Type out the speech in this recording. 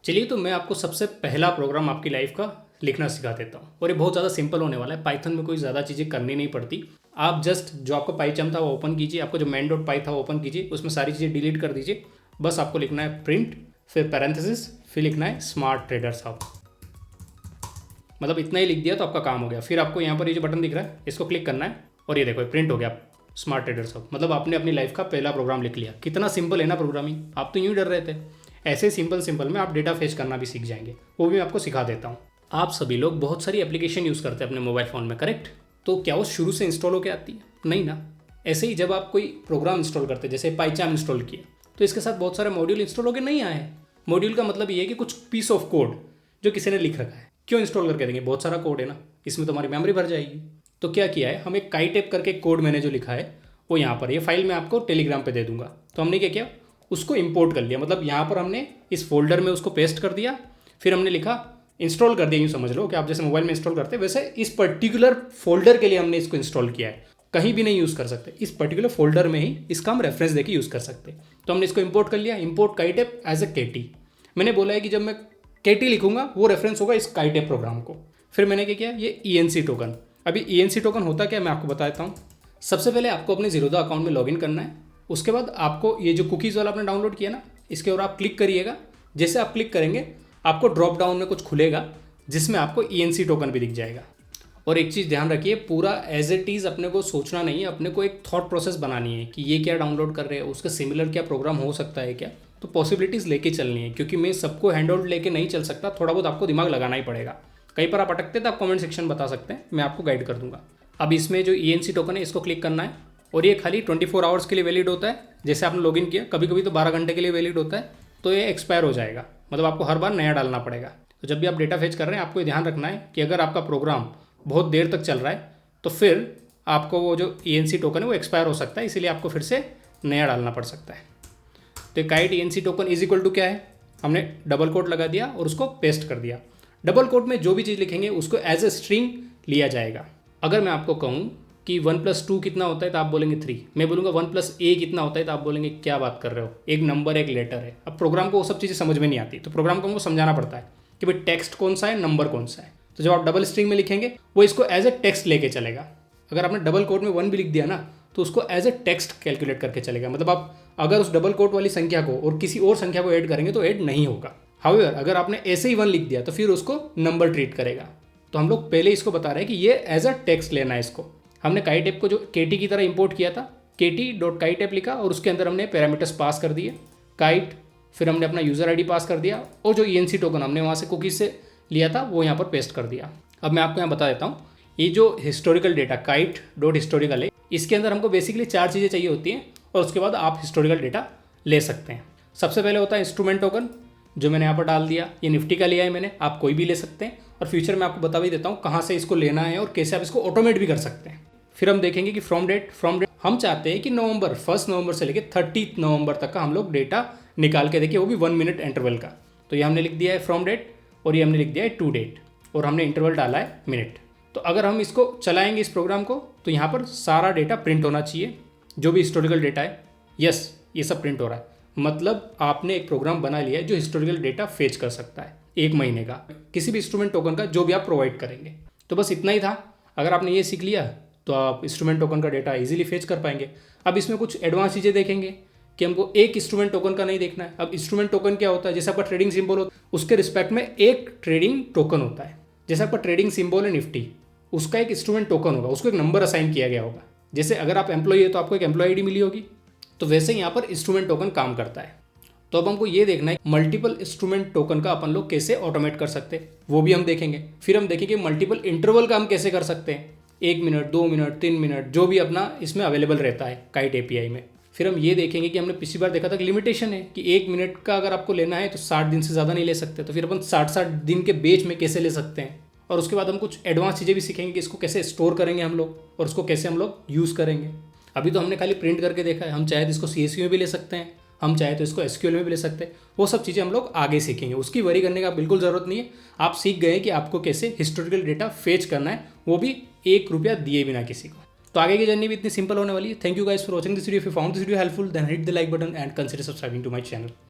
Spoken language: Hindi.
चलिए तो मैं आपको सबसे पहला प्रोग्राम आपकी लाइफ का लिखना सिखा देता हूँ और ये बहुत ज़्यादा सिंपल होने वाला है। पाइथन में कोई ज़्यादा चीज़ें करनी नहीं पड़ती। आप जस्ट जो आपका पाइचम था वो ओपन कीजिए, आपको जो main डॉट पाई था वो ओपन कीजिए, उसमें सारी चीज़ें डिलीट कर दीजिए। बस आपको लिखना है प्रिंट, फिर पैरेंथेसिस, फिर लिखना है स्मार्ट ट्रेडर्स हब। मतलब इतना ही लिख दिया तो आपका काम हो गया। फिर आपको यहाँ पर ये जो बटन दिख रहा है इसको क्लिक करना है और ये देखो प्रिंट हो गया स्मार्ट ट्रेडर्स हब। मतलब आपने अपनी लाइफ का पहला प्रोग्राम लिख लिया। कितना सिंपल है ना प्रोग्रामिंग। आप तो यूँ डर रहे थे। ऐसे सिंपल में आप डेटा फेच करना भी सीख जाएंगे, वो भी मैं आपको सिखा देता हूँ। आप सभी लोग बहुत सारी एप्लीकेशन यूज़ करते हैं अपने मोबाइल फ़ोन में, करेक्ट? तो क्या वो शुरू से इंस्टॉल होकर आती है? नहीं ना। ऐसे ही जब आप कोई प्रोग्राम इंस्टॉल करते हैं, जैसे पाइचाम इंस्टॉल किया, तो इसके साथ बहुत सारे मॉड्यूल इंस्टॉल होकर नहीं आए हैं। मॉड्यूल का मतलब ये है कि कुछ पीस ऑफ कोड जो किसी ने लिख रखा है। क्यों इंस्टॉल करके देंगे? बहुत सारा कोड है ना, इसमें तो हमारी मेमोरी भर जाएगी। तो क्या किया है, हम एक काईटेप करके कोड मैंने जो लिखा है वो यहाँ पर, ये फाइल मैं आपको टेलीग्राम पे दे दूंगा। तो हमने क्या किया, उसको इंपोर्ट कर लिया। मतलब यहाँ पर हमने इस फोल्डर में उसको पेस्ट कर दिया, फिर हमने लिखा इंस्टॉल कर दिया। यूँ समझ लो कि आप जैसे मोबाइल में इंस्टॉल करते हैं वैसे इस पर्टिकुलर फोल्डर के लिए हमने इसको इंस्टॉल किया है। कहीं भी नहीं यूज़ कर सकते, इस पर्टिकुलर फोल्डर में ही इसका हम रेफरेंस देके यूज़ कर सकते हैं। तो हमने इसको इंपोर्ट कर लिया, इंपोर्ट काईटेप एज ए केटी। मैंने बोला है कि जब मैं केटी लिखूंगा वो रेफरेंस होगा इस काईटेप प्रोग्राम को। फिर मैंने क्या किया, ये ईएनसी टोकन। अभी ईएनसी टोकन होता क्या, मैं आपको बता देता हूँ। सबसे पहले आपको अपने जीरोधा अकाउंट में लॉगिन करना है। उसके बाद आपको ये जो कुकीज़ वाला आपने डाउनलोड किया ना, इसके ऊपर आप क्लिक करिएगा। जैसे आप क्लिक करेंगे आपको ड्रॉप डाउन में कुछ खुलेगा जिसमें आपको ईएनसी टोकन भी दिख जाएगा। और एक चीज़ ध्यान रखिए, पूरा एज इट इज़ अपने को सोचना नहीं है, अपने को एक थॉट प्रोसेस बनानी है कि ये क्या डाउनलोड कर रहे हैं, उसका सिमिलर क्या प्रोग्राम हो सकता है क्या। तो पॉसिबिलिटीज़ लेके चलनी है, क्योंकि मैं सबको हैंड आउट लेके नहीं चल सकता। थोड़ा बहुत आपको दिमाग लगाना ही पड़ेगा। कहीं पर आप अटकते तो आप कमेंट सेक्शन बता सकते हैं, मैं आपको गाइड कर दूंगा। अब इसमें जो ईएनसी टोकन है इसको क्लिक करना है और ये खाली 24 आवर्स के लिए वैलिड होता है। जैसे आपने लॉगिन किया, कभी कभी तो 12 घंटे के लिए वैलिड होता है, तो ये एक्सपायर हो जाएगा। मतलब आपको हर बार नया डालना पड़ेगा। तो जब भी आप डेटा फेच कर रहे हैं आपको ये ध्यान रखना है कि अगर आपका प्रोग्राम बहुत देर तक चल रहा है तो फिर आपको वो जो ईएनसी टोकन है वो एक्सपायर हो सकता है, इसीलिए आपको फिर से नया डालना पड़ सकता है। तो kite ENC token is equal to क्या है, हमने डबल कोट लगा दिया और उसको पेस्ट कर दिया। डबल कोट में जो भी चीज़ लिखेंगे उसको एज ए स्ट्रिंग लिया जाएगा। अगर मैं आपको कहूँ कि 1+2 कितना होता है तो आप बोलेंगे 3। मैं बोलूँगा 1+a कितना होता है तो आप बोलेंगे क्या बात कर रहे हो, एक नंबर एक लेटर है। अब प्रोग्राम को वो सब चीज़ें समझ में नहीं आती, तो प्रोग्राम को हमको समझाना पड़ता है कि भाई टेक्स्ट कौन सा है, नंबर कौन सा है। तो जब आप डबल स्ट्रिंग में लिखेंगे वो इसको एज ए टेक्स्ट लेके चलेगा। अगर आपने डबल कोट में 1 भी लिख दिया ना तो उसको एज ए टेक्स्ट कैलकुलेट करके चलेगा। मतलब आप अगर उस डबल कोट वाली संख्या को और किसी और संख्या को ऐड करेंगे तो ऐड नहीं होगा। हाउएवर अगर आपने ऐसे ही 1 लिख दिया तो फिर उसको नंबर ट्रीट करेगा। तो हम लोग पहले इसको बता रहे हैं कि ये एज अ टेक्स्ट लेना है इसको। हमने काईटेप को जो केटी की तरह इंपोर्ट किया था, kt.काईटेप लिखा और उसके अंदर हमने पैरामीटर्स पास कर दिए काइट, फिर हमने अपना यूज़र आईडी पास कर दिया और जो ईएनसी टोकन हमने वहाँ से कुकीज़ से लिया था वो यहाँ पर पेस्ट कर दिया। अब मैं आपको यहाँ बता देता हूँ, ये जो हिस्टोरिकल डेटा काइट.हिस्टोरिकल है, इसके अंदर हमको बेसिकली 4 चीज़ें चाहिए होती हैं और उसके बाद आप हिस्टोरिकल डेटा ले सकते हैं। सबसे पहले होता है इंस्ट्रूमेंट टोकन, जो मैंने यहाँ पर डाल दिया। ये निफ्टी का लिया है मैंने, आप कोई भी ले सकते हैं और फ्यूचर में आपको बता भी देता हूँ कहाँ से इसको लेना है और कैसे आप इसको ऑटोमेट भी कर सकते हैं। फिर हम देखेंगे कि फ्रॉम डेट हम चाहते हैं कि 1 नवंबर से लेकर 30 नवंबर तक का हम लोग डेटा निकाल के देखिए, वो भी 1 मिनट इंटरवल का। तो ये हमने लिख दिया है फ्रॉम डेट और ये हमने लिख दिया है टू डेट और हमने इंटरवल डाला है मिनट। तो अगर हम इसको चलाएंगे इस प्रोग्राम को तो यहाँ पर सारा डेटा प्रिंट होना चाहिए, जो भी हिस्टोरिकल डेटा है। यस, ये सब प्रिंट हो रहा है। मतलब आपने एक प्रोग्राम बना लिया है जो हिस्टोरिकल डेटा फेच कर सकता है 1 महीने का, किसी भी इंस्ट्रूमेंट टोकन का जो भी आप प्रोवाइड करेंगे। तो बस इतना ही था। अगर आपने ये सीख लिया तो आप इंस्ट्रूमेंट टोकन का डेटा इजीली फेच कर पाएंगे। अब इसमें कुछ एडवांस चीज़ें देखेंगे कि हमको एक इंस्ट्रूमेंट टोकन का नहीं देखना है। अब इंस्ट्रूमेंट टोकन क्या होता है, जैसे आपका ट्रेडिंग सिंबल होता है उसके रिस्पेक्ट में एक ट्रेडिंग टोकन होता है। जैसे आपका ट्रेडिंग सिंबल है निफ्टी, उसका एक इंस्ट्रूमेंट टोकन होगा, उसको एक नंबर असाइन किया गया होगा। जैसे अगर आप एम्प्लॉई है तो आपको एक एम्प्लॉय आईडी मिली होगी, तो वैसे ही यहाँ पर इंस्ट्रूमेंट टोकन काम करता है। तो अब हमको ये देखना है मल्टीपल इंस्ट्रूमेंट टोकन का अपन लोग कैसे ऑटोमेट कर सकते हैं, वो भी हम देखेंगे। फिर हम देखेंगे मल्टीपल इंटरवल का हम कैसे कर सकते हैं, 1 मिनट, 2 मिनट, 3 मिनट, जो भी अपना इसमें अवेलेबल रहता है काइट एपीआई में। फिर हम ये देखेंगे कि हमने पिछली बार देखा था कि लिमिटेशन है कि 1 मिनट का अगर आपको लेना है तो 60 दिन से ज़्यादा नहीं ले सकते। तो फिर अपन 60 दिन के बीच में कैसे ले सकते हैं। और उसके बाद हम कुछ एडवांस चीज़ें भी सीखेंगे कि इसको कैसे स्टोर करेंगे हम लोग और उसको कैसे हम लोग यूज़ करेंगे। अभी तो हमने खाली प्रिंट करके देखा है, हम चाहे तो इसको CSV में भी ले सकते हैं, हम चाहे तो इसको SQL में भी ले सकते हैं। वो सब चीज़ें हम लोग आगे सीखेंगे, उसकी वरी करने का बिल्कुल ज़रूरत नहीं है। आप सीख गए कि आपको कैसे हिस्टोरिकल डेटा फेच करना है, वो भी 1 रुपया दिए बिना किसी को। तो आगे की जर्नी भी इतनी सिंपल होने वाली है। Thank you guys for watching this video. If you found this video helpful then hit the like button and consider subscribing to my channel.